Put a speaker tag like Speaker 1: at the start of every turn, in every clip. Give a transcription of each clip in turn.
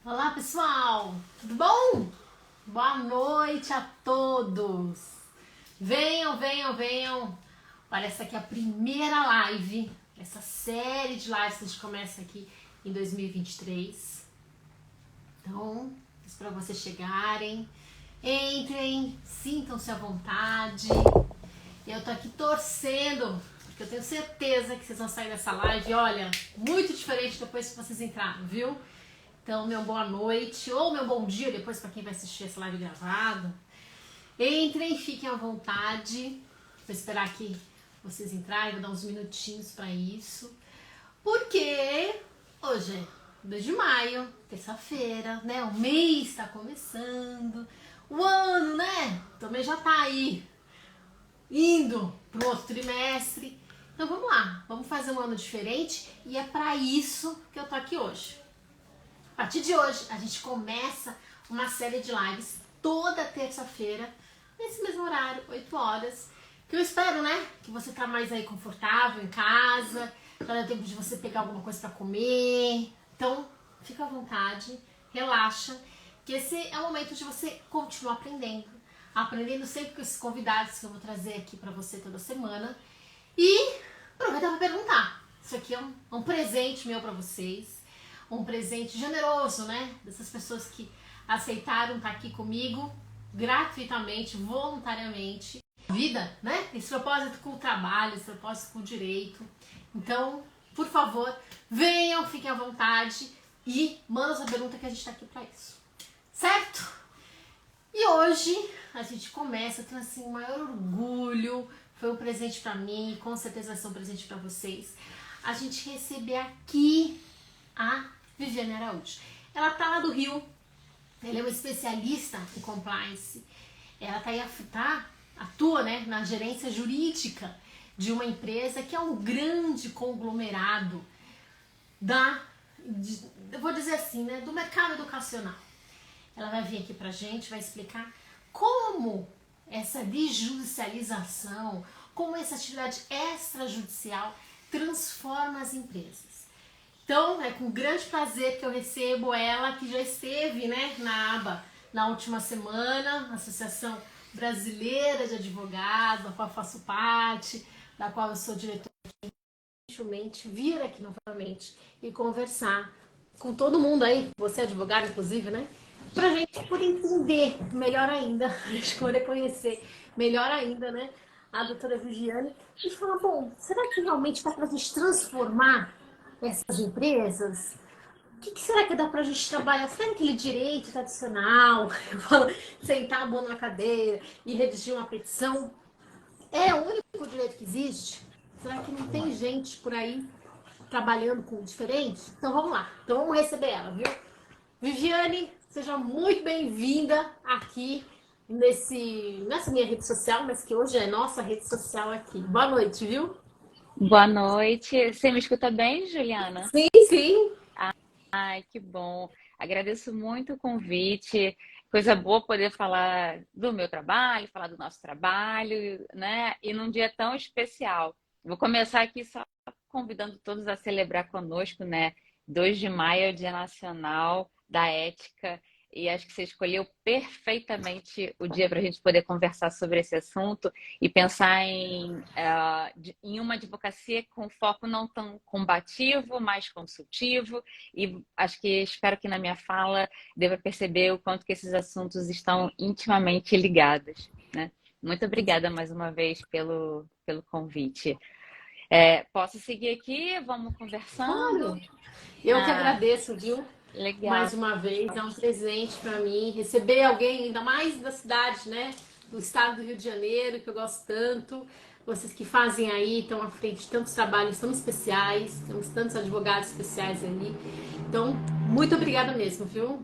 Speaker 1: Olá, pessoal! Tudo bom? Boa noite a todos! Venham, venham, venham! Olha, essa aqui é a primeira live, essa série de lives que a gente começa aqui em 2023. Então, isso para vocês chegarem. Entrem, sintam-se à vontade. Eu tô aqui torcendo, porque eu tenho certeza que vocês vão sair dessa live, olha, muito diferente depois que vocês entraram, viu? Então, meu boa noite ou meu bom dia depois para quem vai assistir essa live gravada. Entrem, fiquem à vontade. Vou esperar que vocês entrarem, vou dar uns minutinhos para isso. Porque hoje é 2 de maio, terça-feira, né? O mês está começando. O ano, né? Também já tá aí, indo pro outro trimestre. Então vamos lá, vamos fazer um ano diferente e é para isso que eu tô aqui hoje. A partir de hoje, a gente começa uma série de lives toda terça-feira, nesse mesmo horário, 8 horas, que eu espero, né, que você tá mais aí confortável em casa, já dá tempo de você pegar alguma coisa para comer. Então, fica à vontade, relaxa, que esse é o momento de você continuar aprendendo sempre com esses convidados que eu vou trazer aqui para você toda semana. E aproveita para perguntar. Isso aqui é um presente meu para vocês. Um presente generoso, né? Dessas pessoas que aceitaram estar aqui comigo gratuitamente, voluntariamente. Vida, né? Esse propósito com o trabalho, esse propósito com o direito. Então, por favor, venham, fiquem à vontade e mandem sua pergunta que a gente está aqui para isso. Certo? E hoje a gente começa, eu tenho assim o maior orgulho, foi um presente para mim, com certeza vai ser um presente para vocês. A gente receber aqui a Viviane Araújo. Ela tá lá do Rio, ela é uma especialista em compliance. Ela atua, né, na gerência jurídica de uma empresa que é um grande conglomerado eu vou dizer assim, né, do mercado educacional. Ela vai vir aqui pra gente, vai explicar como essa desjudicialização, como essa atividade extrajudicial transforma as empresas. Então, é com grande prazer que eu recebo ela, que já esteve, né, na aba na última semana, Associação Brasileira de Advogados, da qual eu faço parte, da qual eu sou diretora, gentilmente vir aqui novamente e conversar com todo mundo aí, você é advogado inclusive, né, pra gente poder entender melhor ainda, a gente poder conhecer melhor ainda, né, a doutora Viviane e falar, bom, será que realmente dá pra gente transformar essas empresas? O que será que dá pra gente trabalhar? Será aquele direito tradicional, eu falo, sentar a bunda na cadeira e redigir uma petição, é o único direito que existe? Será que não tem gente por aí trabalhando com diferente? Então vamos lá, então vamos receber ela, viu? Viviane, seja muito bem-vinda aqui nessa minha rede social, mas que hoje é nossa rede social aqui. Boa noite, viu?
Speaker 2: Boa noite. Você me escuta bem, Juliana?
Speaker 1: Sim, sim.
Speaker 2: Ai, que bom. Agradeço muito o convite. Coisa boa poder falar do meu trabalho, falar do nosso trabalho, né? E num dia tão especial. Vou começar aqui só convidando todos a celebrar conosco, né? 2 de maio é o Dia Nacional da Ética. E acho que você escolheu perfeitamente o dia para a gente poder conversar sobre esse assunto e pensar em uma advocacia com foco não tão combativo, mais consultivo. E acho que espero que na minha fala deva perceber o quanto que esses assuntos estão intimamente ligados, né? Muito obrigada mais uma vez pelo convite. Posso seguir aqui? Vamos conversando?
Speaker 1: Claro. Eu que
Speaker 2: Ah,
Speaker 1: agradeço, viu? Mais
Speaker 2: legal.
Speaker 1: uma vez, é um presente para mim receber alguém, ainda mais da cidade, né? Do estado do Rio de Janeiro, que eu gosto tanto. Vocês que fazem aí, estão à frente de tantos trabalhos tão especiais, temos tantos advogados especiais ali. Então, muito obrigada mesmo, viu?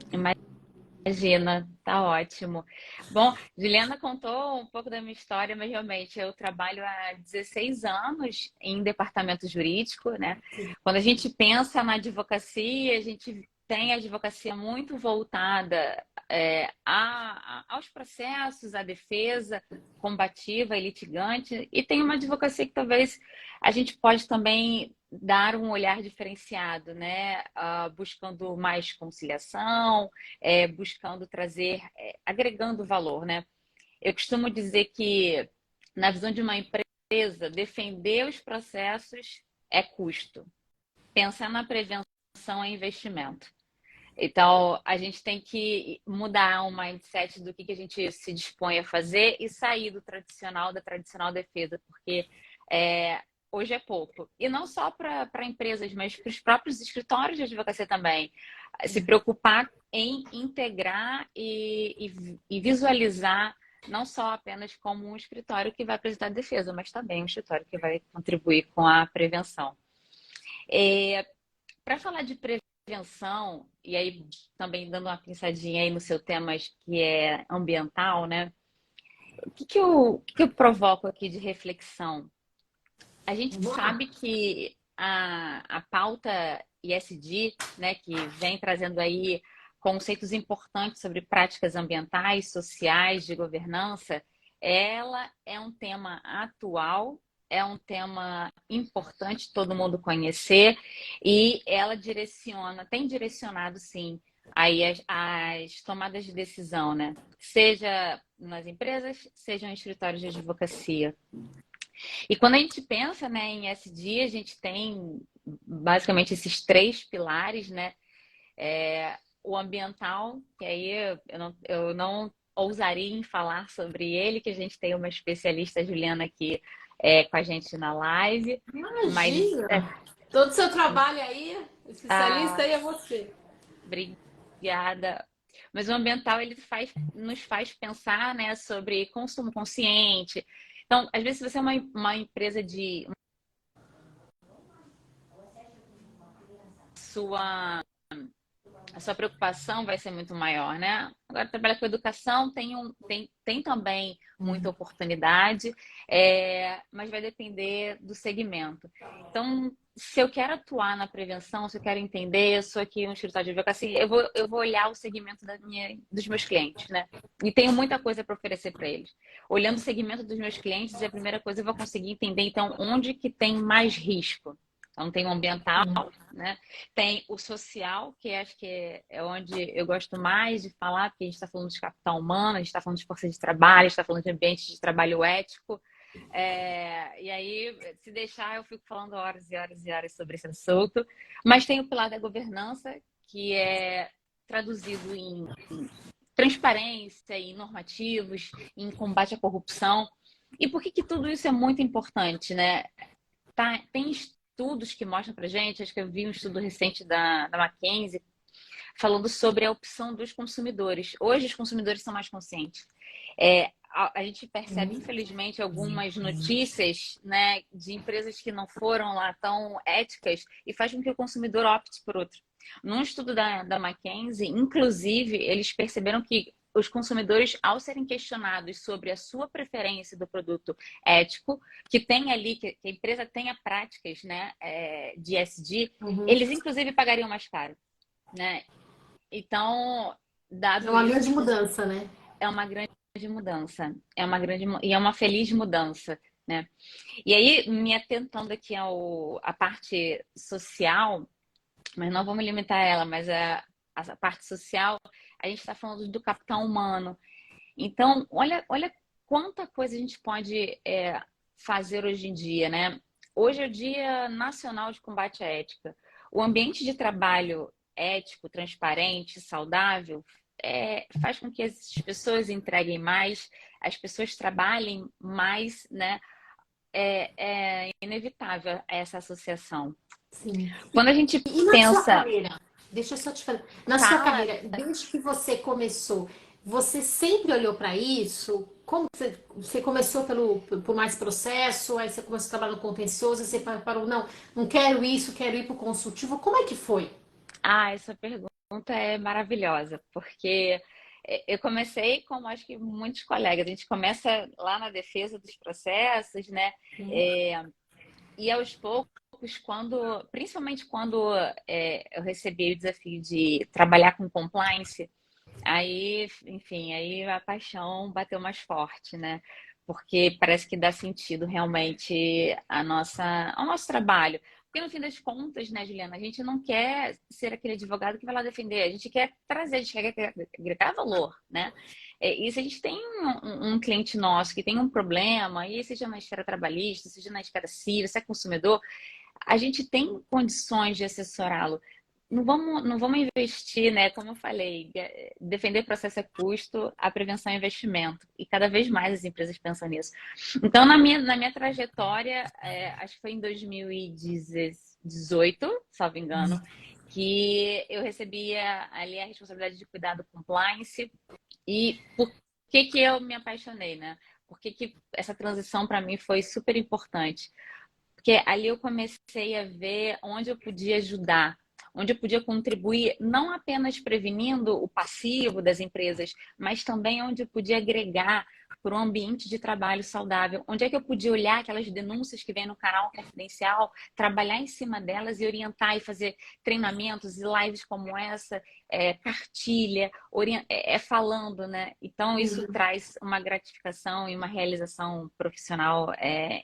Speaker 2: Imagina, tá ótimo. Bom, Juliana contou um pouco da minha história, mas realmente eu trabalho há 16 anos em departamento jurídico, né? Quando a gente pensa na advocacia, a gente tem a advocacia muito voltada aos processos, à defesa combativa e litigante, e tem uma advocacia que talvez a gente pode também dar um olhar diferenciado, né? Buscando mais conciliação, buscando trazer, agregando valor, né? Eu costumo dizer que, na visão de uma empresa, defender os processos é custo. Pensar na prevenção é investimento. Então, a gente tem que mudar o mindset do que a gente se dispõe a fazer e sair do tradicional, da tradicional defesa, porque hoje é pouco. E não só para empresas, mas para os próprios escritórios de advocacia também. Se preocupar em integrar e visualizar não só apenas como um escritório que vai apresentar defesa, mas também um escritório que vai contribuir com a prevenção. Para falar de prevenção, e aí também dando uma pinçadinha aí no seu tema que é ambiental, né? O que eu provoco aqui de reflexão? A gente sabe que a pauta ESG, né, que vem trazendo aí conceitos importantes sobre práticas ambientais, sociais, de governança, ela é um tema atual, é um tema importante todo mundo conhecer e ela tem direcionado, sim, aí as tomadas de decisão, né? Seja nas empresas, seja em escritórios de advocacia. E quando a gente pensa, né, em ESG, a gente tem basicamente esses 3 pilares, né? O ambiental, que aí eu não ousaria em falar sobre ele, que a gente tem uma especialista, a Juliana, aqui com a gente na live.
Speaker 1: Imagina! Todo o seu trabalho aí, especialista aí é você.
Speaker 2: Obrigada. Mas o ambiental, ele nos faz pensar, né, sobre consumo consciente. Então, às vezes, se você é uma empresa de a sua preocupação vai ser muito maior, né? Agora, trabalhar com educação tem também muita oportunidade, mas vai depender do segmento. Então, se eu quero atuar na prevenção, se eu quero entender, eu sou aqui um escritório de advocacia, eu vou olhar o segmento dos meus clientes, né? E tenho muita coisa para oferecer para eles. Olhando o segmento dos meus clientes, a primeira coisa eu vou conseguir entender, então, onde que tem mais risco. Então, tem o ambiental, né? Tem o social, que acho que é onde eu gosto mais de falar, porque a gente está falando de capital humano, a gente está falando de força de trabalho, a gente está falando de ambiente de trabalho ético. E aí, se deixar, eu fico falando horas e horas e horas sobre esse assunto. Mas tem o pilar da governança, que é traduzido em transparência, em normativos, em combate à corrupção. E por que tudo isso é muito importante, né? Tem estudos que mostram para gente, acho que eu vi um estudo recente da McKinsey, falando sobre a opção dos consumidores. Hoje os consumidores são mais conscientes. A gente percebe, infelizmente, algumas notícias, né, de empresas que não foram lá tão éticas e faz com que o consumidor opte por outro. Num estudo da McKinsey, inclusive, eles perceberam que os consumidores, ao serem questionados sobre a sua preferência do produto ético, que tem ali, que a empresa tenha práticas, né, de ESG, eles inclusive pagariam mais caro, né? Então, dado
Speaker 1: É uma
Speaker 2: isso,
Speaker 1: grande mudança, né?
Speaker 2: é uma grande mudança, e é uma feliz mudança, né? E aí, me atentando aqui à parte social, mas não vamos limitar ela, mas a parte social, a gente está falando do capital humano. Então, olha quanta coisa a gente pode fazer hoje em dia, né? Hoje é o Dia Nacional de Combate à Ética. O ambiente de trabalho ético, transparente, saudável, faz com que as pessoas entreguem mais, as pessoas trabalhem mais, né? É inevitável essa associação.
Speaker 1: Sim.
Speaker 2: Quando a gente
Speaker 1: E na sua
Speaker 2: pensa...
Speaker 1: carreira? Deixa eu só te falar. Na sua
Speaker 2: Fala.
Speaker 1: carreira, desde que você começou, você sempre olhou para isso? Como você começou por mais processo, aí você começou a trabalhar no contencioso, você parou, não quero isso, quero ir para o consultivo. Como é que foi?
Speaker 2: Essa pergunta é maravilhosa, porque eu comecei, como acho que muitos colegas, a gente começa lá na defesa dos processos, né? E aos poucos, principalmente quando eu recebi o desafio de trabalhar com compliance, Aí, enfim, aí a paixão bateu mais forte, né? Porque parece que dá sentido realmente ao nosso trabalho. Porque no fim das contas, né, Juliana, a gente não quer ser aquele advogado que vai lá defender, a gente quer trazer, a gente quer agregar valor, né? E se a gente tem um cliente nosso que tem um problema, e seja na esfera trabalhista, seja na esfera civil, se é consumidor, a gente tem condições de assessorá-lo. Não vamos investir, né? Como eu falei, defender processo é custo, a prevenção é investimento. E cada vez mais as empresas pensam nisso. Então, na minha trajetória, acho que foi em 2018, salvo engano, que eu recebia ali a responsabilidade de cuidar do compliance. E por que eu me apaixonei, né? Por que essa transição para mim foi super importante? Porque ali eu comecei a ver onde eu podia ajudar, onde eu podia contribuir, não apenas prevenindo o passivo das empresas, mas também onde eu podia agregar para um ambiente de trabalho saudável. Onde é que eu podia olhar aquelas denúncias que vêm no canal confidencial, trabalhar em cima delas e orientar e fazer treinamentos e lives como essa, cartilha, falando, né? Então, isso traz uma gratificação e uma realização profissional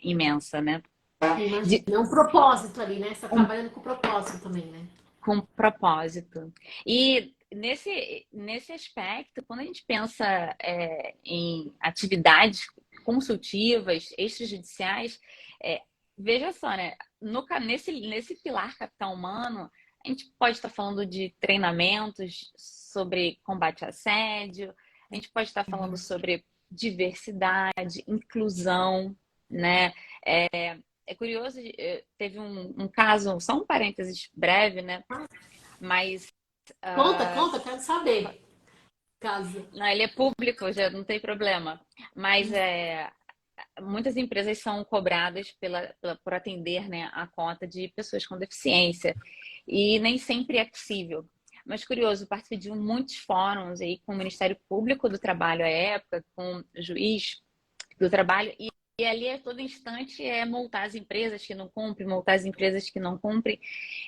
Speaker 2: imensa, né?
Speaker 1: Imagina, é um propósito ali, né? Você tá
Speaker 2: Um
Speaker 1: trabalhando com propósito também, né?
Speaker 2: com propósito. E nesse aspecto, quando a gente pensa em atividades consultivas, extrajudiciais, veja só, né? Nesse pilar capital humano, a gente pode estar falando de treinamentos sobre combate ao assédio, a gente pode estar falando sobre diversidade, inclusão, né? É curioso, teve um caso, só um parênteses breve, né? Mas
Speaker 1: Conta,
Speaker 2: ah,
Speaker 1: conta, quero saber. Caso.
Speaker 2: não, ele é público, já não tem problema. Mas muitas empresas são cobradas por atender, né, a cota de pessoas com deficiência. E nem sempre é possível. Mas curioso, participei de muitos fóruns aí com o Ministério Público do Trabalho à época, com o juiz do trabalho, e ali a todo instante multar as empresas que não cumprem, multar as empresas que não cumprem.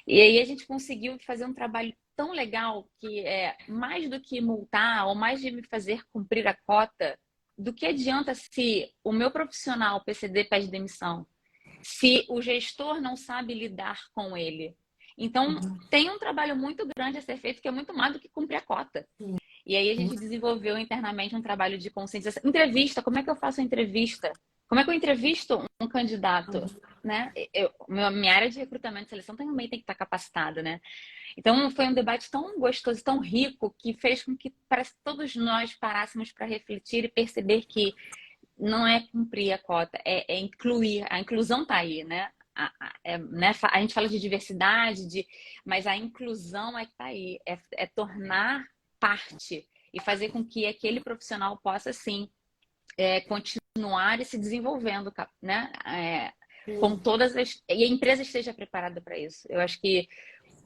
Speaker 2: E aí a gente conseguiu fazer um trabalho tão legal que mais do que multar ou mais de me fazer cumprir a cota, do que adianta se o meu profissional PCD pede demissão, se o gestor não sabe lidar com ele. Então, tem um trabalho muito grande a ser feito que é muito mais do que cumprir a cota. E aí a gente desenvolveu internamente um trabalho de conscientização. Entrevista, como é que eu faço a entrevista? Como é que eu entrevisto um candidato? Né? Minha área de recrutamento e seleção também tem que estar capacitada, né? Então foi um debate tão gostoso, tão rico, que fez com que parece que todos nós parássemos para refletir e perceber que não é cumprir a cota, é incluir. A inclusão está aí, né? Né? A gente fala de diversidade, mas a inclusão é que está aí, é tornar parte e fazer com que aquele profissional possa, sim, continuar e se desenvolvendo, né? Com todas as... E a empresa esteja preparada para isso. Eu acho que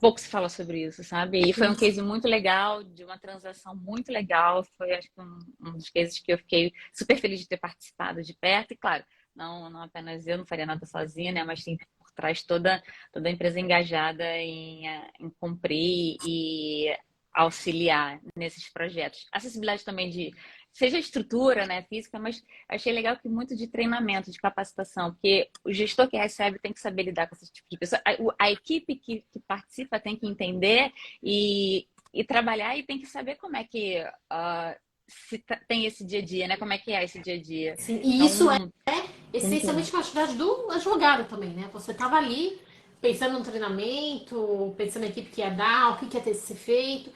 Speaker 2: pouco se fala sobre isso, sabe? E foi um case muito legal, de uma transação muito legal. Foi, acho que, um dos cases que eu fiquei super feliz de ter participado de perto. E, claro, não apenas eu, não faria nada sozinha, né? Mas tem por trás toda a empresa engajada em cumprir e auxiliar nesses projetos. Acessibilidade também seja estrutura, né, física, mas achei legal que muito de treinamento, de capacitação, porque o gestor que recebe tem que saber lidar com esse tipo de pessoa. A equipe que participa tem que entender e trabalhar, e tem que saber como é que tem esse dia a dia, né? Como é que é esse dia a dia.
Speaker 1: Sim, e isso é
Speaker 2: Então, muito legal.
Speaker 1: essencialmente uma atividade do advogado também, né? Você estava ali pensando no treinamento, pensando na equipe que ia dar, o que ia ter que ser feito.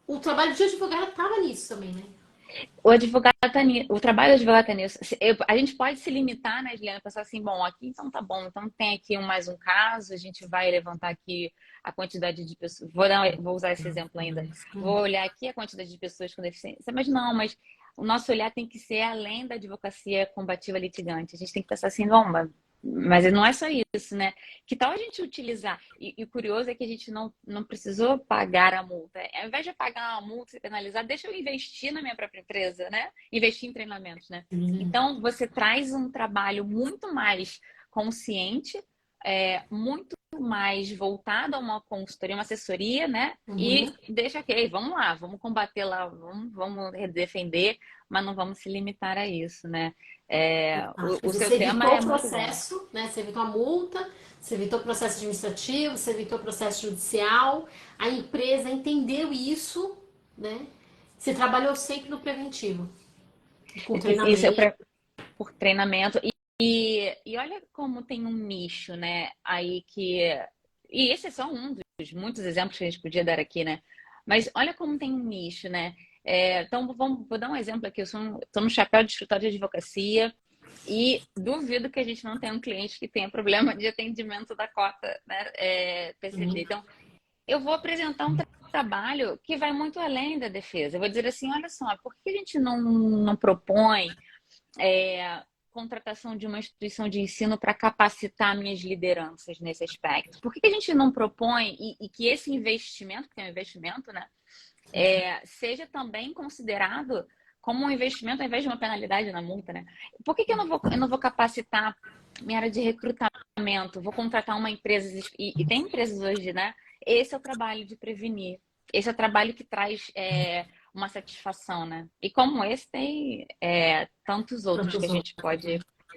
Speaker 1: O trabalho de advogado estava nisso também, né?
Speaker 2: O trabalho do advogado tá nisso. A gente pode se limitar, né, Juliana, pensar assim, bom, aqui então tá bom, então tem aqui mais um caso, a gente vai levantar aqui a quantidade de pessoas. Vou usar esse exemplo ainda. Vou olhar aqui a quantidade de pessoas com deficiência. Mas o nosso olhar tem que ser além da advocacia combativa litigante. A gente tem que pensar assim, bom, mas não é só isso, né? Que tal a gente utilizar? E o curioso é que a gente não precisou pagar a multa. Ao invés de pagar uma multa e penalizar, deixa eu investir na minha própria empresa, né? Investir em treinamentos, né? Então, você traz um trabalho muito mais consciente, muito mais voltado a uma consultoria, uma assessoria, né? E
Speaker 1: Uhum.
Speaker 2: deixa que, vamos lá, vamos combater lá, vamos defender, mas não vamos se limitar a isso, né?
Speaker 1: Acho que
Speaker 2: O seu
Speaker 1: você
Speaker 2: tema
Speaker 1: evitou
Speaker 2: é
Speaker 1: o
Speaker 2: muito bom.
Speaker 1: processo, né? Você evitou a multa, você evitou o processo administrativo, você evitou o processo judicial. A empresa entendeu isso, né? Você trabalhou sempre no preventivo, com
Speaker 2: Isso é
Speaker 1: treinamento.
Speaker 2: por treinamento. E olha como tem um nicho, né? Aí que. E esse é só um dos muitos exemplos que a gente podia dar aqui, né? Mas olha como tem um nicho, né? Então, vou dar um exemplo aqui. Eu estou no chapéu de escritório de advocacia e duvido que a gente não tenha um cliente que tenha problema de atendimento da cota, né? PCD.
Speaker 1: Uhum.
Speaker 2: Então, eu vou apresentar um trabalho que vai muito além da defesa. Eu vou dizer assim, olha só, por que a gente não propõe contratação de uma instituição de ensino para capacitar minhas lideranças nesse aspecto? Por que a gente não propõe e que esse investimento, que é um investimento, né, seja também considerado como um investimento ao invés de uma penalidade na multa, né? Por que eu não vou capacitar minha área de recrutamento? Vou contratar uma empresa, e tem empresas hoje, né? Esse é o trabalho de prevenir. Esse é o trabalho que traz uma satisfação, né? E como esse, tem tantos outros que
Speaker 1: Tantos outros.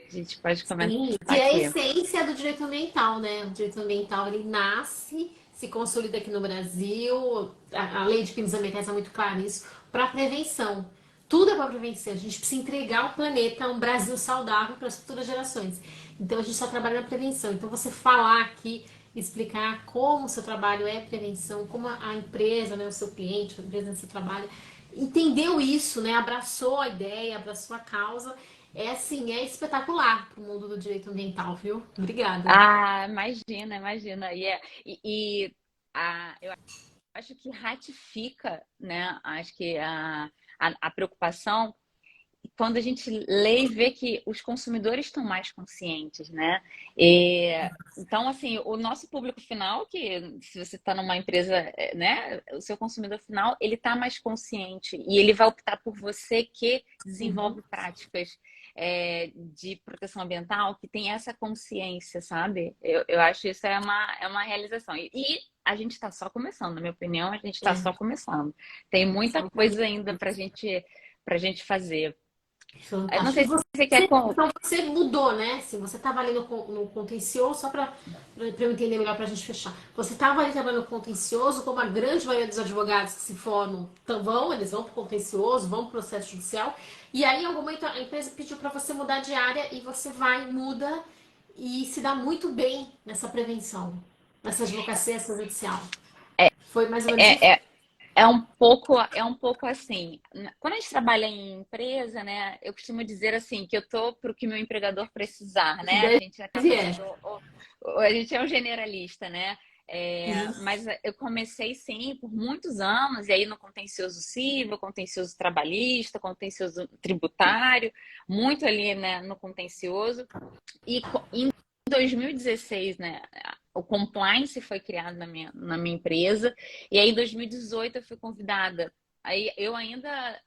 Speaker 2: a gente pode comentar
Speaker 1: Sim, que é a
Speaker 2: aqui.
Speaker 1: essência do direito ambiental, né? O direito ambiental ele nasce, se consolida aqui no Brasil, a lei de crimes ambientais é muito clara nisso, para prevenção. Tudo é para prevenção. A gente precisa entregar o planeta, um Brasil saudável para as futuras gerações. Então a gente só trabalha na prevenção. Então você falar aqui, explicar como o seu trabalho é prevenção, como a empresa, né, o seu cliente, a empresa onde você trabalha, entendeu isso, né? Abraçou a ideia, abraçou a causa é assim, é espetacular pro mundo do direito ambiental, viu? Obrigada.
Speaker 2: Ah, imagina, imagina. Eu acho que ratifica, né? Acho que a preocupação quando a gente lê e vê que os consumidores estão mais conscientes, né? Então, assim, o nosso público final, que se você está numa empresa, né, o seu consumidor final, ele está mais consciente e ele vai optar por você que
Speaker 1: Uhum.
Speaker 2: desenvolve práticas de proteção ambiental, que tem essa consciência, sabe? Eu acho isso é uma realização. E a gente está só começando, na minha opinião, a gente está
Speaker 1: É,
Speaker 2: só começando. Tem muita coisa ainda para gente fazer. Eu não
Speaker 1: fantástico.
Speaker 2: sei
Speaker 1: E
Speaker 2: se você quer com.
Speaker 1: então você mudou, né? Se você estava ali no contencioso, só para eu entender melhor para a gente fechar. Você estava ali trabalhando no contencioso, como a grande maioria dos advogados que se formam então eles vão para o contencioso, vão para o processo judicial. E aí, em algum momento, a empresa pediu para você mudar de área e você vai, muda e se dá muito bem nessa prevenção, nessa advocacia judicial. Foi mais ou menos isso?
Speaker 2: É, é um pouco assim. Quando a gente trabalha em empresa, né, eu costumo dizer assim que eu tô para o que meu empregador precisar,
Speaker 1: O que
Speaker 2: né? A
Speaker 1: deve
Speaker 2: gente acaba
Speaker 1: é.
Speaker 2: sendo, a gente é um generalista, né?
Speaker 1: Isso.
Speaker 2: Mas eu comecei sim por muitos anos, e aí no contencioso civil, contencioso trabalhista, contencioso tributário, muito ali, né, no contencioso. E em 2016, né, o compliance foi criado na minha empresa, e aí em 2018 eu fui convidada. Aí eu ainda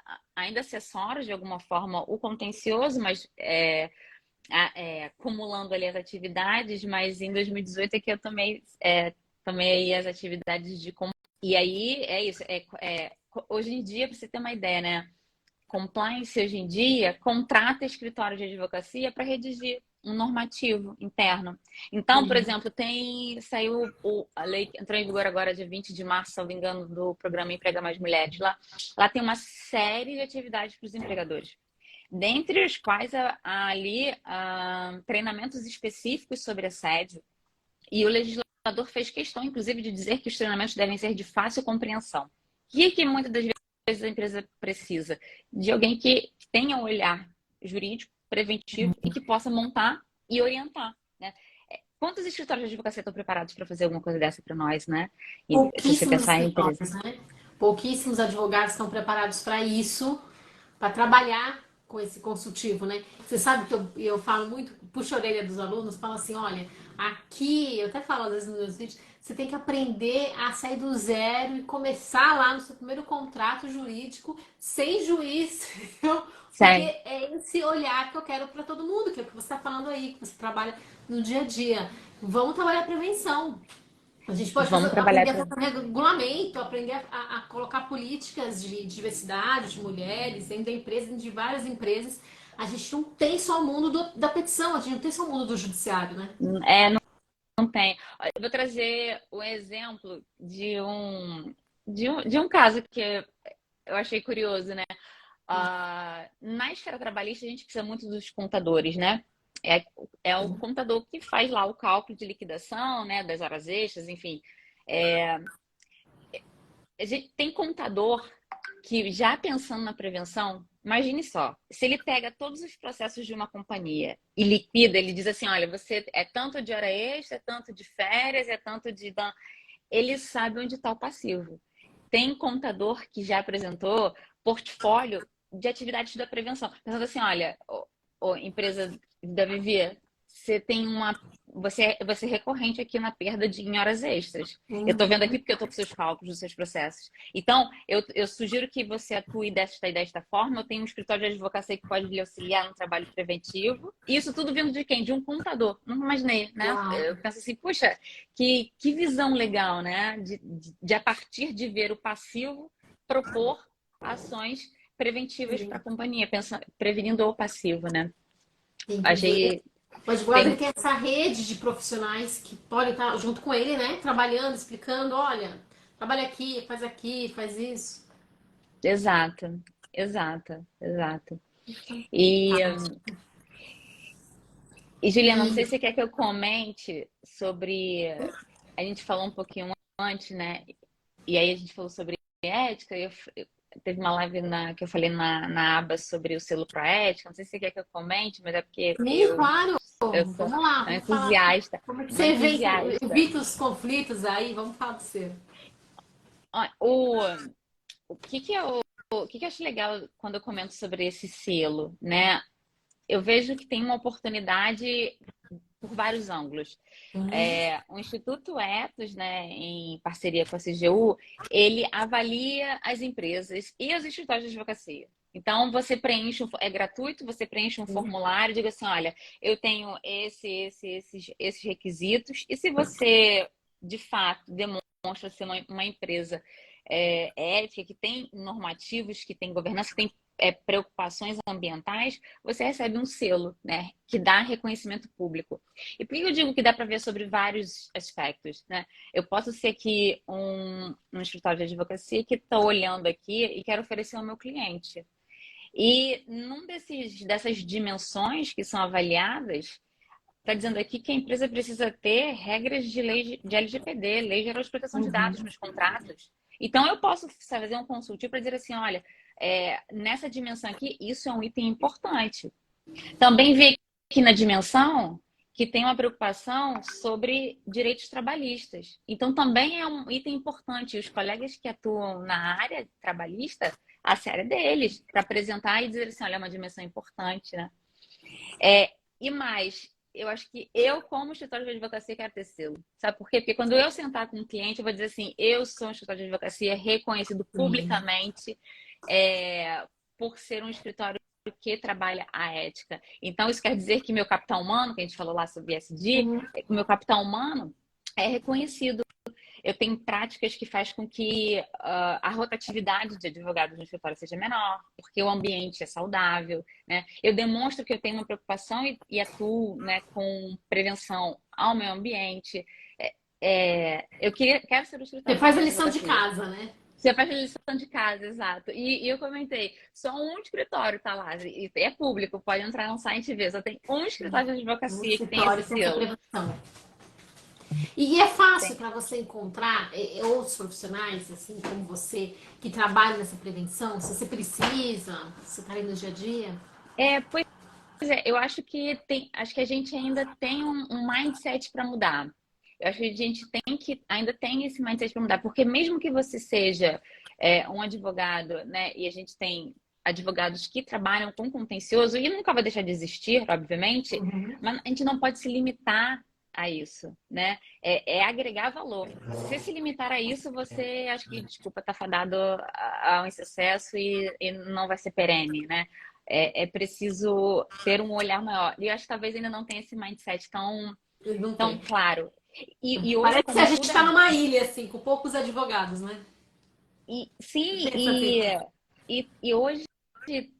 Speaker 2: assessoro de alguma forma o contencioso, mas acumulando ali as atividades, mas em 2018 é que eu tomei aí as atividades de e aí é isso. Hoje em dia, para você ter uma ideia, né? Compliance hoje em dia contrata escritório de advocacia para redigir um normativo interno. Então, por
Speaker 1: Uhum.
Speaker 2: exemplo, a lei que entrou em vigor agora dia 20 de março, se não me engano, do programa Emprega Mais Mulheres. Lá tem uma série de atividades para os empregadores, dentre os quais treinamentos específicos sobre assédio. E o legislador fez questão, inclusive, de dizer que os treinamentos devem ser de fácil compreensão. O que muitas das vezes a empresa precisa? De alguém que tenha um olhar jurídico, preventivo e que possa montar e orientar, né? Quantos escritórios de advocacia estão preparados para fazer alguma coisa dessa para nós, né? E se você
Speaker 1: Pouquíssimos
Speaker 2: pensar em empresa.
Speaker 1: escritórios, né? Pouquíssimos advogados estão preparados para isso, para trabalhar com esse consultivo, né? Você sabe que eu falo muito, puxo a orelha dos alunos, falo assim, olha, aqui, eu até falo às vezes nos meus vídeos, você tem que aprender a sair do zero e começar lá no seu primeiro contrato jurídico, sem juiz, entendeu? Porque
Speaker 2: Sério.
Speaker 1: é esse olhar que eu quero para todo mundo, que é o que você está falando aí, que você trabalha no dia a dia. Vamos trabalhar a prevenção. A gente pode
Speaker 2: Vamos trabalhar
Speaker 1: aprender a
Speaker 2: para.
Speaker 1: fazer um regulamento, aprender a colocar políticas de diversidade, de mulheres, dentro da empresa, dentro de várias empresas. A gente não tem só o mundo da petição, a gente não tem só o mundo do judiciário, né?
Speaker 2: É, não tem. Eu vou trazer o exemplo de um caso que eu achei curioso, né? Na esfera trabalhista, a gente precisa muito dos contadores, né? É o contador que faz lá o cálculo de liquidação, né? Das horas extras, enfim. É, a gente tem contador que, já pensando na prevenção, imagine só, se ele pega todos os processos de uma companhia e liquida, ele diz assim: olha, você é tanto de hora extra, é tanto de férias, é tanto de. Ele sabe onde está o passivo. Tem contador que já apresentou portfólio de atividades da prevenção. Pensando assim: olha, empresa da Vivi, você tem uma. Você é recorrente aqui na perda em horas extras. Eu estou vendo aqui porque eu estou com seus cálculos, os seus processos. Então, eu sugiro que você atue desta forma. Eu tenho um escritório de advocacia que pode lhe auxiliar no trabalho preventivo. Isso tudo vindo de quem? De um contador. Não imaginei, né?
Speaker 1: Uau.
Speaker 2: Eu penso assim, puxa, que visão legal, né? De a partir de ver o passivo, propor ações preventivas para a companhia, prevenindo o passivo, né?
Speaker 1: Tem que ver.
Speaker 2: Achei.
Speaker 1: O advogado ele
Speaker 2: Tem,
Speaker 1: tem essa rede de profissionais que podem estar junto com ele, né? Trabalhando, explicando, olha, trabalha aqui, faz isso.
Speaker 2: exato, exato, exato. E, e Juliana, não sei
Speaker 1: E
Speaker 2: se você quer que eu comente sobre. A gente falou um pouquinho antes, né? E aí a gente falou sobre ética. Teve uma live que eu falei na aba sobre o selo Proética. Não sei se você quer que eu comente, mas é porque
Speaker 1: sim,
Speaker 2: eu,
Speaker 1: claro.
Speaker 2: eu sou
Speaker 1: Vamos lá,
Speaker 2: uma
Speaker 1: vamos falar.
Speaker 2: entusiasta,
Speaker 1: Como é que
Speaker 2: uma
Speaker 1: você
Speaker 2: entusiasta.
Speaker 1: evita os conflitos aí? Vamos falar do seu.
Speaker 2: Ó, o que que eu, o que que eu acho legal quando eu comento sobre esse selo, né? Eu vejo que tem uma oportunidade por vários ângulos. O Instituto Etos, né, em parceria com a CGU, ele avalia as empresas e os escritórios de advocacia. Então, você preenche, é gratuito, você preenche um formulário, diga assim: olha, eu tenho esses requisitos, e se você, de fato, demonstra ser uma empresa ética, que tem normativos, que tem governança, que tem preocupações ambientais, você recebe um selo, né, que dá reconhecimento público. E por que eu digo que dá para ver sobre vários aspectos, né? Eu posso ser aqui um escritório de advocacia que está olhando aqui e quero oferecer ao meu cliente. E dessas dimensões que são avaliadas, está dizendo aqui que a empresa precisa ter regras de lei de LGPD, Lei Geral de Proteção de Dados,
Speaker 1: Uhum.
Speaker 2: nos contratos. Então, eu posso fazer um consultivo para dizer assim: olha, nessa dimensão aqui, isso é um item importante. Também vi aqui na dimensão que tem uma preocupação sobre direitos trabalhistas. Então, também é um item importante. Os colegas que atuam na área trabalhista, a área deles, para apresentar e dizer assim: olha, é uma dimensão importante, né? E mais, eu acho que eu, como escritório de advocacia, quero ter selo. Sabe por quê? Porque quando eu sentar com um cliente, eu vou dizer assim: eu sou um escritório de advocacia reconhecido
Speaker 1: Sim.
Speaker 2: publicamente, por ser um escritório que trabalha a ética. Então, isso quer dizer que meu capital humano, que a gente falou lá sobre ESG,
Speaker 1: Uhum.
Speaker 2: o meu capital humano é reconhecido. Eu tenho práticas que faz com que a rotatividade de advogados no escritório seja menor, porque o ambiente é saudável, né? Eu demonstro que eu tenho uma preocupação e atuo, né, com prevenção ao meio ambiente. Quero ser o
Speaker 1: Você
Speaker 2: escritório
Speaker 1: faz a
Speaker 2: de
Speaker 1: lição de
Speaker 2: advocacia.
Speaker 1: casa, né?
Speaker 2: Você faz a lição de casa, exato. E eu comentei, só um escritório tá lá, e é público, pode entrar no site e ver, só tem um escritório de
Speaker 1: Um
Speaker 2: advocacia que tem esse
Speaker 1: escritório tem essa
Speaker 2: selo.
Speaker 1: prevenção. E é fácil
Speaker 2: Tem.
Speaker 1: para você encontrar outros profissionais, assim como você, que trabalham nessa prevenção? Se você precisa, você está aí no dia a dia?
Speaker 2: Pois eu acho que a gente ainda tem um mindset para mudar. Eu acho que a gente ainda tem esse mindset para mudar, porque mesmo que você seja um advogado, né, e a gente tem advogados que trabalham com contencioso, e nunca vai deixar de existir, obviamente,
Speaker 1: Uhum.
Speaker 2: mas a gente não pode se limitar a isso, né? É agregar valor. Se você se limitar a isso, você, acho que, desculpa, tá fadado a um insucesso e não vai ser perene, né? É preciso ter um olhar maior. E eu acho que talvez ainda não tenha esse mindset tão.
Speaker 1: Não
Speaker 2: Então,
Speaker 1: tem.
Speaker 2: claro. E hoje,
Speaker 1: Parece que
Speaker 2: como
Speaker 1: a gente
Speaker 2: tudo
Speaker 1: está
Speaker 2: é.
Speaker 1: numa ilha, assim, com poucos advogados, né? Eu
Speaker 2: Sim,
Speaker 1: tenho essa sensação.
Speaker 2: e hoje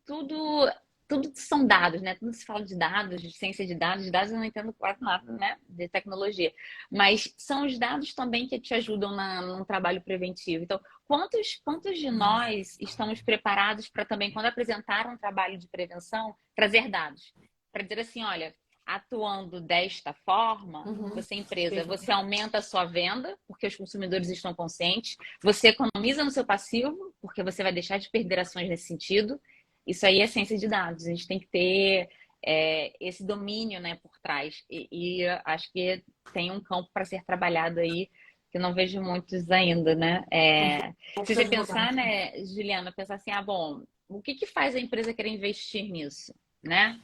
Speaker 2: tudo, tudo são dados, né? Tudo se fala de dados, de ciência de dados eu não entendo quase nada, né? De tecnologia. Mas são os dados também que te ajudam no trabalho preventivo. Então, quantos de nós estamos preparados para também, quando apresentar um trabalho de prevenção, trazer dados? Para dizer assim, olha, atuando desta forma,
Speaker 1: Uhum.
Speaker 2: você empresa,
Speaker 1: Perfeito.
Speaker 2: você aumenta a sua venda, porque os consumidores estão conscientes, você economiza no seu passivo, porque você vai deixar de perder ações nesse sentido. Isso aí é ciência de dados. A gente tem que ter esse domínio, né, por trás. E acho que tem um campo para ser trabalhado aí que eu não vejo muitos ainda, né? Se
Speaker 1: Poucos
Speaker 2: você pensar,
Speaker 1: advogados.
Speaker 2: né, Juliana, pensar assim, ah, bom, o que que faz a empresa querer investir nisso, né?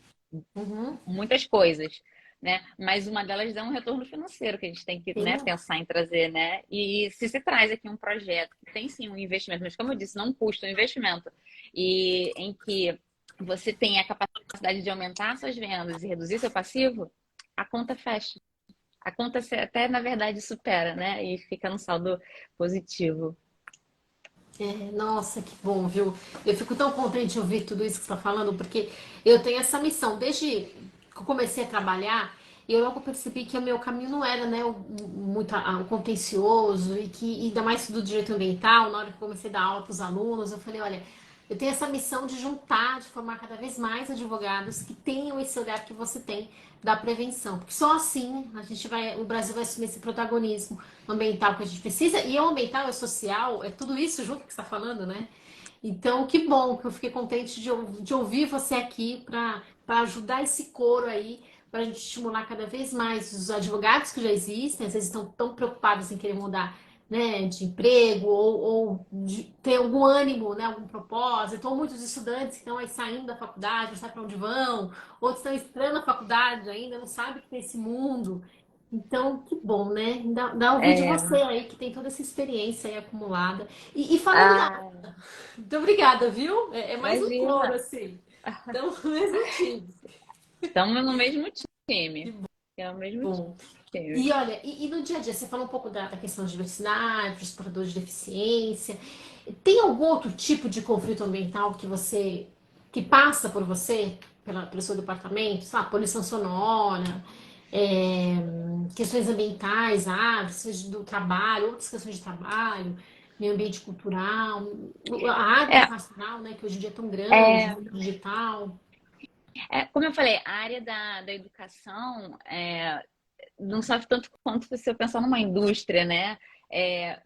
Speaker 1: Uhum.
Speaker 2: Muitas coisas, né? Mas uma delas é um retorno financeiro que a gente tem que, né,
Speaker 1: Sim.
Speaker 2: pensar em trazer, né? E se você traz aqui um projeto que tem sim um investimento, mas como eu disse, não custa um investimento, e em que você tem a capacidade de aumentar suas vendas e reduzir seu passivo, a conta fecha. A conta até, na verdade, supera, né? E fica no saldo positivo.
Speaker 1: Nossa, que bom, viu? Eu fico tão contente de ouvir tudo isso que você está falando, porque eu tenho essa missão. Desde que eu comecei a trabalhar, eu logo percebi que o meu caminho não era, né, muito o contencioso e que, ainda mais do direito ambiental, na hora que eu comecei a dar aula para os alunos, eu falei, olha, eu tenho essa missão de juntar, de formar cada vez mais advogados que tenham esse olhar que você tem da prevenção. Porque só assim o Brasil vai assumir esse protagonismo ambiental que a gente precisa, e o ambiental e o social, é tudo isso junto que você está falando, né? Então, que bom que eu fiquei contente de ouvir você aqui para ajudar esse coro aí, para a gente estimular cada vez mais os advogados que já existem, às vezes estão tão preocupados em querer mudar, né, de emprego ou de ter algum ânimo, né, algum propósito, ou muitos estudantes que estão aí saindo da faculdade, não sabem para onde vão, outros estão entrando na faculdade ainda, não sabem que tem esse mundo. Então, que bom, né? Dá ouvir de
Speaker 2: É,
Speaker 1: você aí que tem toda essa experiência aí acumulada. E falando da.
Speaker 2: ah,
Speaker 1: Muito obrigada, viu? É mais um coro,
Speaker 2: imagina.
Speaker 1: assim. Então, no mesmo time.
Speaker 2: Estamos no mesmo
Speaker 1: Que
Speaker 2: time. É o mesmo
Speaker 1: bom.
Speaker 2: time.
Speaker 1: E olha, e no dia a dia, você falou um pouco da questão de diversidade, dos portadores de deficiência. Tem algum outro tipo de conflito ambiental que passa por você, pelo seu departamento? Sabe, poluição sonora, é, questões ambientais, questões do trabalho, outras questões de trabalho, meio ambiente cultural, a área
Speaker 2: É,
Speaker 1: educacional, né, que hoje em dia é tão grande,
Speaker 2: é,
Speaker 1: mundo digital.
Speaker 2: como eu falei, a área da educação não sofre tanto quanto se eu pensar numa indústria, né?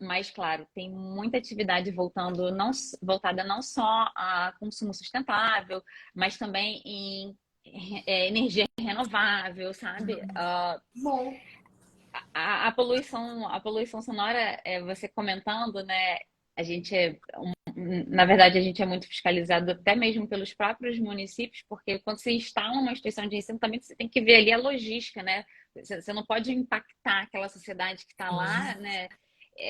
Speaker 2: Mas, claro, tem muita atividade voltada não só a consumo sustentável, mas também em energia renovável, sabe?
Speaker 1: Bom,
Speaker 2: A poluição sonora, você comentando, né? A gente na verdade, a gente é muito fiscalizado até mesmo pelos próprios municípios, porque quando você instala uma instituição de ensino, também você tem que ver ali a logística, né? Você não pode impactar aquela sociedade que está lá, né?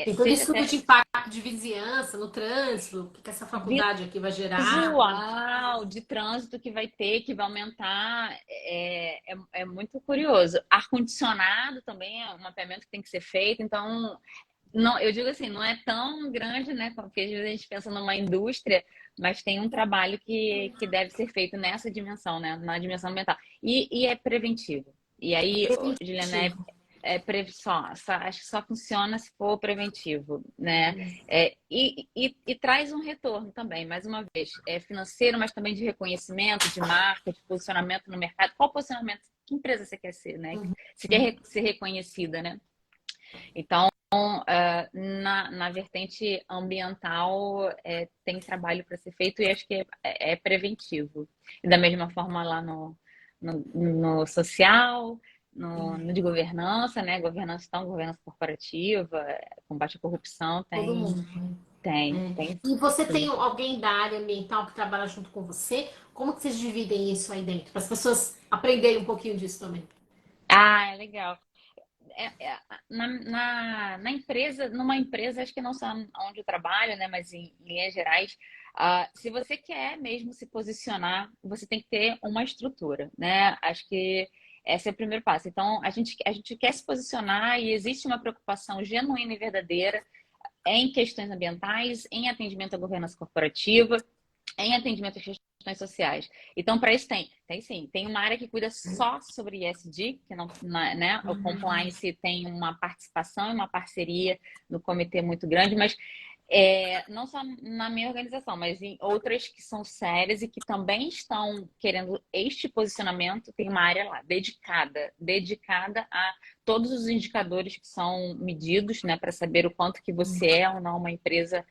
Speaker 1: tem todo
Speaker 2: Seja
Speaker 1: estudo
Speaker 2: até
Speaker 1: de impacto de vizinhança no trânsito, o que essa faculdade aqui vai gerar.
Speaker 2: visual, de trânsito que vai ter, que vai aumentar, é muito curioso. Ar-condicionado também é um mapeamento que tem que ser feito, então não, eu digo assim, não é tão grande, né? Porque às vezes a gente pensa numa indústria, mas tem um trabalho que deve ser feito nessa dimensão, né? Na dimensão ambiental. E é preventivo. E aí, ô, Juliana,
Speaker 1: Preventivo.
Speaker 2: acho que só funciona se for preventivo, né? E traz um retorno também, mais uma vez, financeiro, mas também de reconhecimento, de marca, de posicionamento no mercado. Qual posicionamento? Que empresa você quer ser, né? Você quer ser reconhecida, né? Então, na vertente ambiental, tem trabalho para ser feito e acho que é preventivo. E da mesma forma lá no social, no de governança, né? Governança, então, governança corporativa, combate à corrupção,
Speaker 1: Todo
Speaker 2: tem,
Speaker 1: mundo, né?
Speaker 2: tem
Speaker 1: E você tem
Speaker 2: sim.
Speaker 1: alguém da área ambiental que trabalha junto com você? Como que vocês dividem isso aí dentro? Para as pessoas aprenderem um pouquinho disso também.
Speaker 2: Ah, é legal. Na empresa, numa empresa, acho que não só onde eu trabalho, né, mas em linhas gerais, se você quer mesmo se posicionar, você tem que ter uma estrutura, né? Acho que Esse é o primeiro passo. Então, a gente quer se posicionar e existe uma preocupação genuína e verdadeira em questões ambientais, em atendimento à governança corporativa, em atendimento às questões sociais. Então, para isso tem sim. Tem uma área que cuida só sobre ESG, que não, né? O compliance tem uma participação e uma parceria no comitê muito grande, mas não só na minha organização, mas em outras que são sérias e que também estão querendo este posicionamento, tem uma área lá dedicada a todos os indicadores que são medidos, né, para saber o quanto que você é ou não uma empresa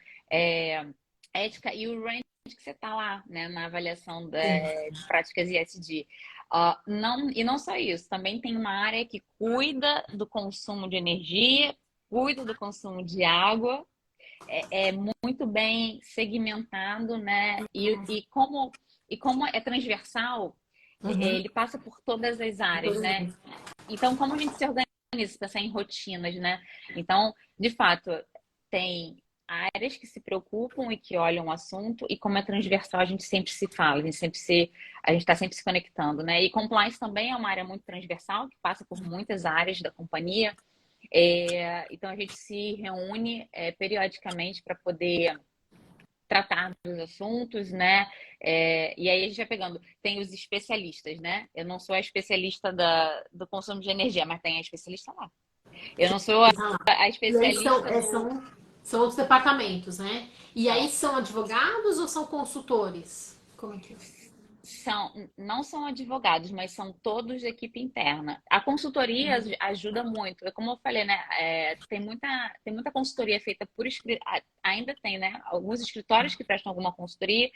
Speaker 2: ética e o range que você está lá, né, na avaliação de práticas ESG. Não só isso, também tem uma área que cuida do consumo de energia, cuida do consumo de água, é muito bem segmentado, né? E como é transversal, ele passa por todas as áreas, né? Então, como a gente se organiza, pensar em rotinas, né? Então, de fato, tem áreas que se preocupam e que olham o assunto, e como é transversal, a gente sempre se fala, a gente está sempre se conectando, né? E compliance também é uma área muito transversal, que passa por muitas áreas da companhia. Então a gente se reúne periodicamente para poder tratar dos assuntos, né? E aí a gente vai pegando, tem os especialistas, né? Eu não sou a especialista do consumo de energia, mas tem a especialista lá. Eu não sou a
Speaker 1: E aí
Speaker 2: especialista do.
Speaker 1: são outros departamentos, né? E aí
Speaker 2: Não,
Speaker 1: são advogados ou são consultores? Como é que é?
Speaker 2: não são advogados, mas são todos de equipe interna. A consultoria ajuda muito. Como eu falei, né? Tem muita consultoria feita por ainda tem, né? Alguns escritórios que prestam alguma consultoria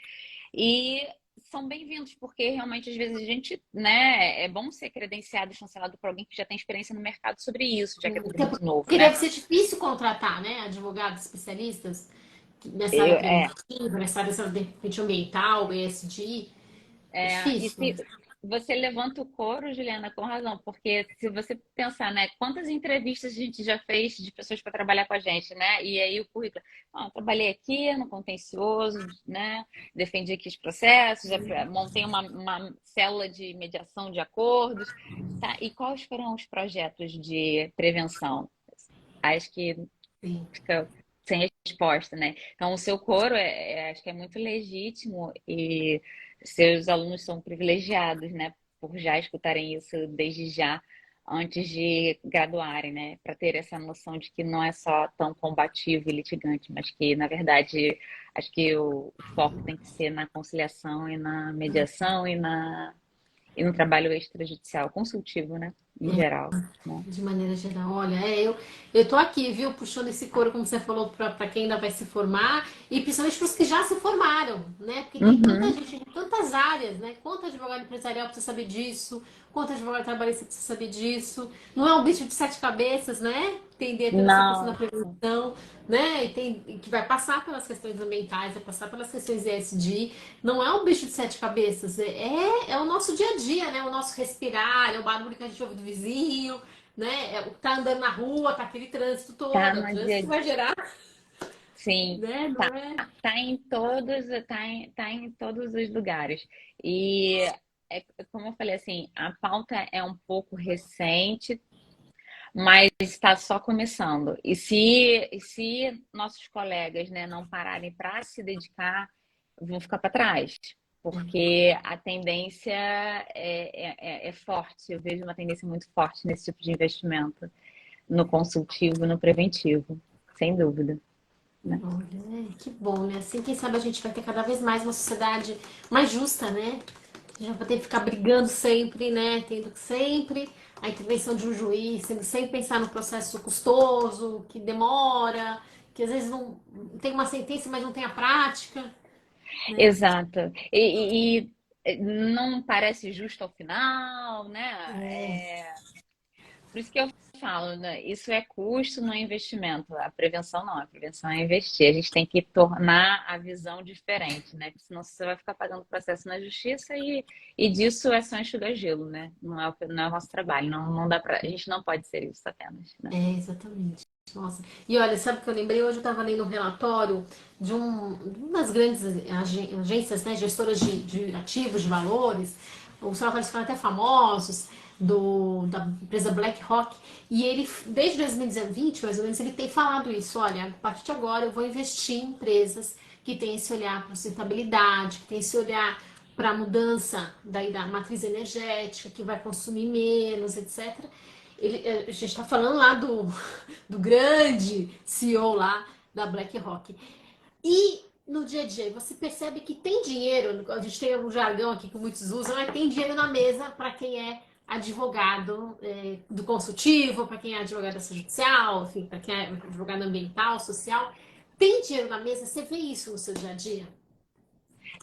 Speaker 2: e são bem-vindos, porque realmente às vezes a gente, né? É bom ser credenciado e chancelado por alguém que já tem experiência no mercado sobre isso, já que é tudo muito novo,
Speaker 1: Porque
Speaker 2: né?
Speaker 1: deve ser difícil contratar, né? Advogados especialistas nessa área
Speaker 2: Eu,
Speaker 1: preventiva, nessa área de repente, ambiental, ESG. É
Speaker 2: E
Speaker 1: difícil.
Speaker 2: se você levanta o couro, Juliana, com razão, porque se você pensar, né, quantas entrevistas a gente já fez de pessoas para trabalhar com a gente, né? E aí o currículo, eu trabalhei aqui no contencioso, né? Defendi aqui os processos, já montei uma célula de mediação de acordos, tá? E quais foram os projetos de prevenção? Acho que
Speaker 1: Sim.
Speaker 2: fica sem resposta, né? Então, o seu coro acho que é muito legítimo e seus alunos são privilegiados, né? Por já escutarem isso desde já, antes de graduarem, né? Para ter essa noção de que não é só tão combativo e litigante, mas que, na verdade, acho que o foco tem que ser na conciliação e na mediação e no trabalho extrajudicial, consultivo, né? Em geral, né?
Speaker 1: De maneira geral, olha, eu tô aqui, viu, puxando esse couro, como você falou, para quem ainda vai se formar, e principalmente para os que já se formaram, né? Porque tem tanta
Speaker 2: Uhum.
Speaker 1: gente em tantas áreas, né? Quanto advogado empresarial precisa saber disso, quanto advogado trabalhista precisa saber disso. Não é um bicho de sete cabeças, né? Entender toda essa questão da
Speaker 2: Não,
Speaker 1: prevenção, né? E que vai passar pelas questões ambientais, vai passar pelas questões ESG. Não é um bicho de sete cabeças, é o nosso dia a dia, né? O nosso respirar, é o barulho que a gente ouve do vizinho, né? Tá andando na rua, tá aquele trânsito
Speaker 2: tá
Speaker 1: todo. O
Speaker 2: no dia.
Speaker 1: trânsito vai gerar,
Speaker 2: Sim,
Speaker 1: né? Não
Speaker 2: tá,
Speaker 1: é?
Speaker 2: tá em todos os lugares. E como eu falei assim, a pauta é um pouco recente, mas está só começando. E se nossos colegas, né, não pararem para se dedicar, vão ficar para trás. Porque a tendência é forte. Eu vejo uma tendência muito forte nesse tipo de investimento, no consultivo, no preventivo, sem dúvida, né?
Speaker 1: Olha, que bom, né? Assim, quem sabe a gente vai ter cada vez mais uma sociedade mais justa, né? Já vai ter que ficar brigando sempre, né? Tendo que sempre a intervenção de um juiz, tendo sempre pensar no processo custoso, que demora, que às vezes não tem uma sentença, mas não tem a prática, né?
Speaker 2: Exato. E não parece justo ao final, né?
Speaker 1: É,
Speaker 2: Por isso que eu falo, né? Isso é custo, não é investimento. A prevenção não, a prevenção é investir. A gente tem que tornar a visão diferente, né? Porque senão você vai ficar pagando processo na justiça e disso é só enxugar gelo, né? Não é o nosso trabalho. Não dá pra, a gente não pode ser isso apenas, né?
Speaker 1: exatamente. Nossa. E olha, sabe o que eu lembrei? Hoje eu estava lendo um relatório de uma das grandes agências, né, gestoras de ativos, de valores, os relatórios ficaram até famosos, da empresa BlackRock, e ele, desde 2020, mais ou menos, ele tem falado isso, olha, a partir de agora eu vou investir em empresas que têm esse olhar para sustentabilidade, que têm esse olhar para a mudança da matriz energética, que vai consumir menos, etc. A gente está falando lá do grande CEO lá da BlackRock. E no dia a dia, você percebe que tem dinheiro, a gente tem um jargão aqui que muitos usam, tem dinheiro na mesa para quem é advogado do consultivo, para quem é advogado judicial, enfim, para quem é advogado ambiental, social. Tem dinheiro na mesa? Você vê isso no seu dia a dia?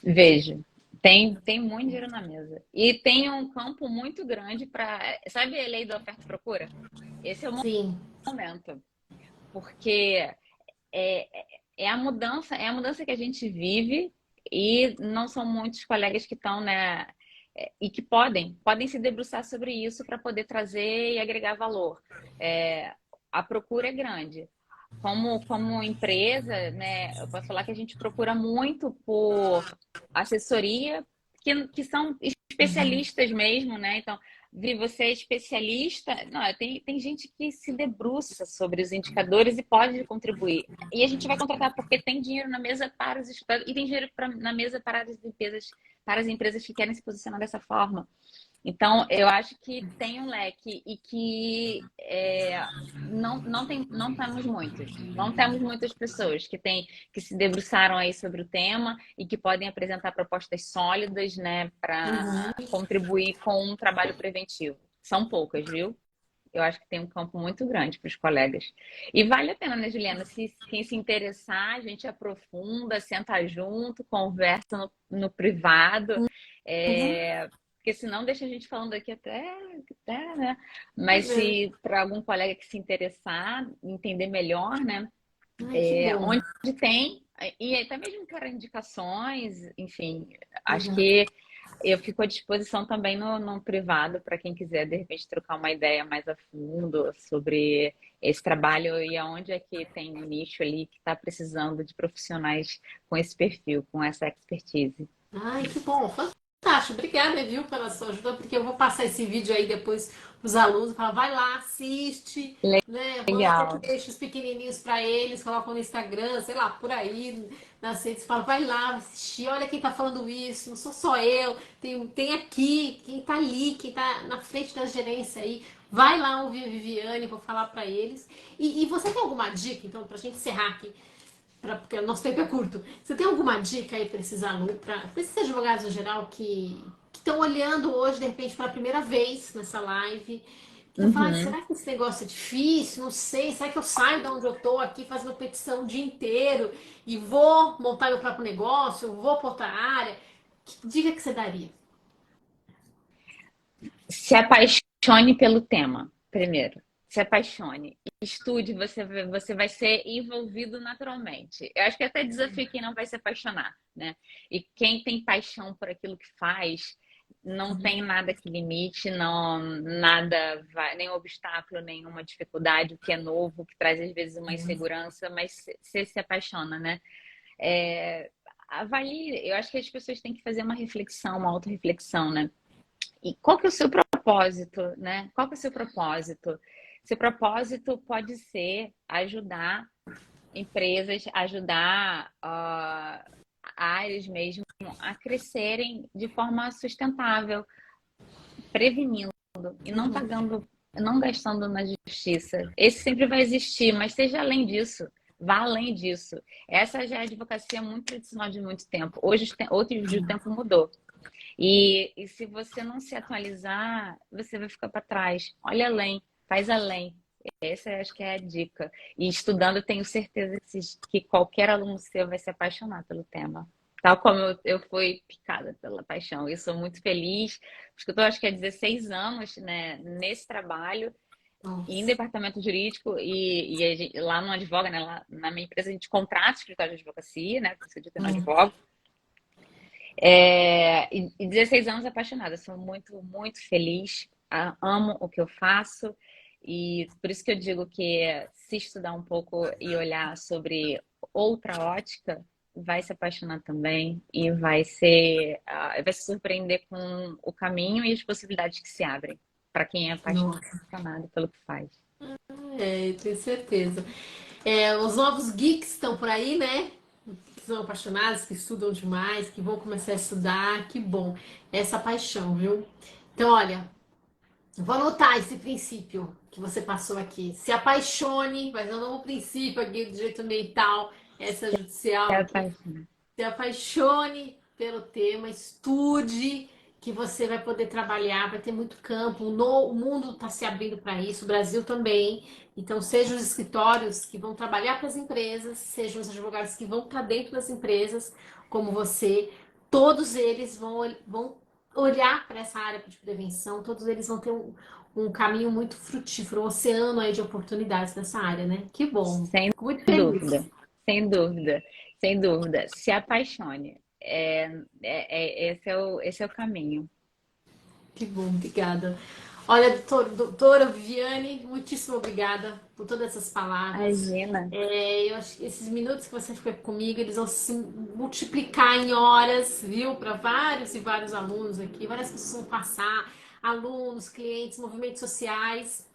Speaker 2: Vejo. Tem muito dinheiro na mesa. E tem um campo muito grande para. Sabe a lei da oferta e procura? Esse é o
Speaker 1: Sim.
Speaker 2: momento. Porque é, é a mudança que a gente vive e não são muitos colegas que estão, né, e que podem se debruçar sobre isso para poder trazer e agregar valor. A procura é grande. Como empresa, né, eu posso falar que a gente procura muito por assessoria, que são especialistas mesmo, né? Então, Vi, você é especialista. Não, tem gente que se debruça sobre os indicadores e pode contribuir. E a gente vai contratar porque tem dinheiro na mesa para os escritórios e tem dinheiro na mesa para as empresas que querem se posicionar dessa forma. Então, eu acho que tem um leque e que não temos muitos. Não temos muitas pessoas que se debruçaram aí sobre o tema e que podem apresentar propostas sólidas, né, para
Speaker 1: Uhum.
Speaker 2: contribuir com um trabalho preventivo. São poucas, viu? Eu acho que tem um campo muito grande para os colegas. E vale a pena, né, Juliana? Se quem se interessar, a gente aprofunda, senta junto, conversa no privado.
Speaker 1: Uhum.
Speaker 2: Porque senão deixa a gente falando aqui até, né? Mas se para algum colega que se interessar, entender melhor, né?
Speaker 1: Ai, que bom.
Speaker 2: Onde tem, e até mesmo para indicações, enfim, acho
Speaker 1: Uhum.
Speaker 2: que eu fico à disposição também no privado para quem quiser, de repente, trocar uma ideia mais a fundo sobre esse trabalho e aonde é que tem um nicho ali que está precisando de profissionais com esse perfil, com essa expertise.
Speaker 1: Ai, que bom, fantástico. Obrigada, viu, pela sua ajuda, porque eu vou passar esse vídeo aí depois para os alunos, falar, vai lá, assiste, né? Manda
Speaker 2: Legal.
Speaker 1: trechos pequenininhos para eles, colocam no Instagram, sei lá, por aí, nas redes, fala, vai lá assistir, olha quem tá falando isso, não sou só eu, tem aqui, quem tá ali, quem tá na frente da gerência aí. Vai lá ouvir a Viviane, vou falar para eles. E você tem alguma dica, então, pra gente encerrar aqui? Porque o nosso tempo é curto. Você tem alguma dica aí para esses alunos, para esses advogados em geral que estão olhando hoje, de repente, pela primeira vez nessa live? Que fala,
Speaker 2: Uhum.
Speaker 1: será que esse negócio é difícil? Não sei. Será que eu saio de onde eu estou aqui fazendo petição o dia inteiro e vou montar meu próprio negócio? Vou para outra área? Que dica que você daria?
Speaker 2: Se apaixone pelo tema, primeiro. Se apaixone. Estude, você vai ser envolvido naturalmente. Eu acho que até desafio quem não vai se apaixonar, né? E quem tem paixão por aquilo que faz, não tem nada que limite, não, nada, nenhum obstáculo, nenhuma dificuldade, o que é novo, o que traz às vezes uma insegurança, mas você se apaixona, né? Avalie, eu acho que as pessoas têm que fazer uma reflexão, uma autorreflexão, né? E qual que é o seu propósito, né? Qual que é o seu propósito? Seu propósito pode ser ajudar empresas, ajudar áreas mesmo a crescerem de forma sustentável, prevenindo e não pagando, não gastando na justiça. Esse sempre vai existir, mas seja além disso. Vá além disso. Essa já é a advocacia muito tradicional de muito tempo. Hoje o tempo mudou. E se você não se atualizar, você vai ficar para trás. Olha além, faz além. Essa eu acho que é a dica. E estudando, eu tenho certeza que qualquer aluno seu vai se apaixonar pelo tema. Tal como eu fui picada pela paixão. Eu sou muito feliz, porque eu estou, acho que há 16 anos, né, nesse trabalho, em
Speaker 1: Nossa.
Speaker 2: departamento jurídico, e lá no advoga, né, lá na minha empresa, a gente contrata escritório de advocacia, né, porque eu não advogo. E 16 anos apaixonada, sou muito, muito feliz, amo o que eu faço e por isso que eu digo que se estudar um pouco e olhar sobre outra ótica, vai se apaixonar também e vai se surpreender com o caminho e as possibilidades que se abrem. para quem é
Speaker 1: Nossa,
Speaker 2: apaixonado pelo que faz.
Speaker 1: tenho certeza. Os novos geeks estão por aí, né? Que são apaixonados, que estudam demais, que vão começar a estudar, que bom. Essa paixão, viu? Então, olha, vou anotar esse princípio que você passou aqui. Se apaixone, mas é um novo princípio aqui do direito ambiental, essa
Speaker 2: É
Speaker 1: judicial aqui.
Speaker 2: apaixonado.
Speaker 1: Se apaixone pelo tema, estude, que você vai poder trabalhar, vai ter muito campo. O mundo está se abrindo para isso, o Brasil também. Então, sejam os escritórios que vão trabalhar para as empresas, sejam os advogados que vão estar dentro das empresas, como você, todos eles vão olhar para essa área de prevenção, todos eles vão ter um caminho muito frutífero, um oceano aí de oportunidades nessa área, né? Que bom.
Speaker 2: Sem
Speaker 1: Fico muito feliz.
Speaker 2: dúvida, sem dúvida, sem dúvida. Se apaixone. Esse é o caminho.
Speaker 1: Que bom, obrigada. Olha, doutora Viviane, muitíssimo obrigada por todas essas palavras.
Speaker 2: Imagina.
Speaker 1: Eu acho que esses minutos que você ficou comigo, eles vão se multiplicar em horas, viu? Para vários e vários alunos aqui, várias pessoas vão passar, alunos, clientes, movimentos sociais.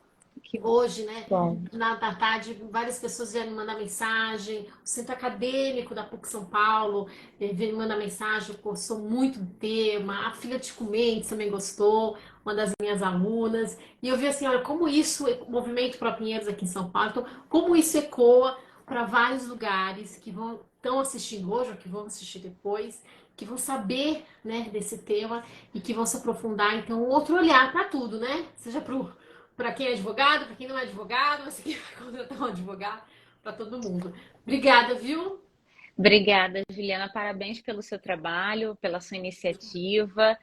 Speaker 2: Que
Speaker 1: Hoje, né,
Speaker 2: bom.
Speaker 1: na tarde, várias pessoas vieram me mandar mensagem. O Centro Acadêmico da PUC São Paulo veio me mandar mensagem, gostou muito do tema. A filha de Comentes também gostou, uma das minhas alunas. E eu vi assim, olha, como isso, o movimento Pro Pinheiros aqui em São Paulo, então, como isso ecoa para vários lugares que estão assistindo hoje ou que vão assistir depois, que vão saber, né, desse tema e que vão se aprofundar. Então, outro olhar para tudo, né? Seja para quem é advogado, para quem não é advogado, você que vai contratar um advogado, para todo mundo. Obrigada, viu?
Speaker 2: Obrigada, Juliana. Parabéns pelo seu trabalho, pela sua iniciativa.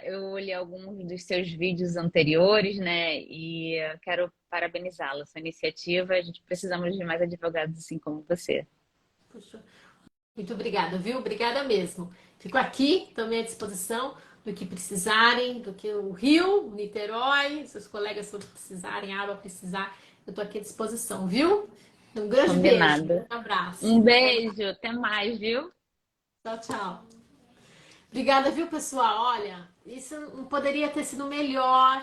Speaker 2: Eu olhei alguns dos seus vídeos anteriores, né? E eu quero parabenizá-la. Sua iniciativa, a gente precisamos de mais advogados assim como você.
Speaker 1: Puxa, muito obrigada, viu? Obrigada mesmo. Fico aqui também à disposição do que precisarem, do que o Rio, o Niterói, seus colegas todos precisarem, a Aba precisar, eu estou aqui à disposição, viu? Um grande beijo, um
Speaker 2: Combinado.
Speaker 1: abraço.
Speaker 2: Um
Speaker 1: Até mais.
Speaker 2: beijo, até mais, viu?
Speaker 1: Tchau, tchau. Obrigada, viu, pessoal? Olha, isso não poderia ter sido melhor.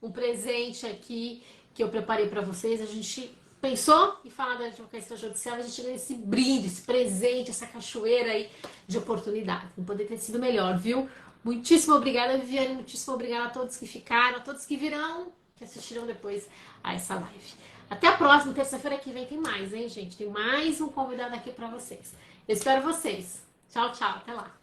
Speaker 1: Um presente aqui que eu preparei para vocês. A gente pensou em falar da advocacia judicial, a gente ganhou esse brinde, esse presente, essa cachoeira aí de oportunidade. Não poderia ter sido melhor, viu? Muitíssimo obrigada, Viviane. Muitíssimo obrigada a todos que ficaram, a todos que virão, que assistirão depois a essa live. Até a próxima, terça-feira que vem tem mais, hein, gente? Tem mais um convidado aqui para vocês. Eu espero vocês. Tchau, tchau. Até lá.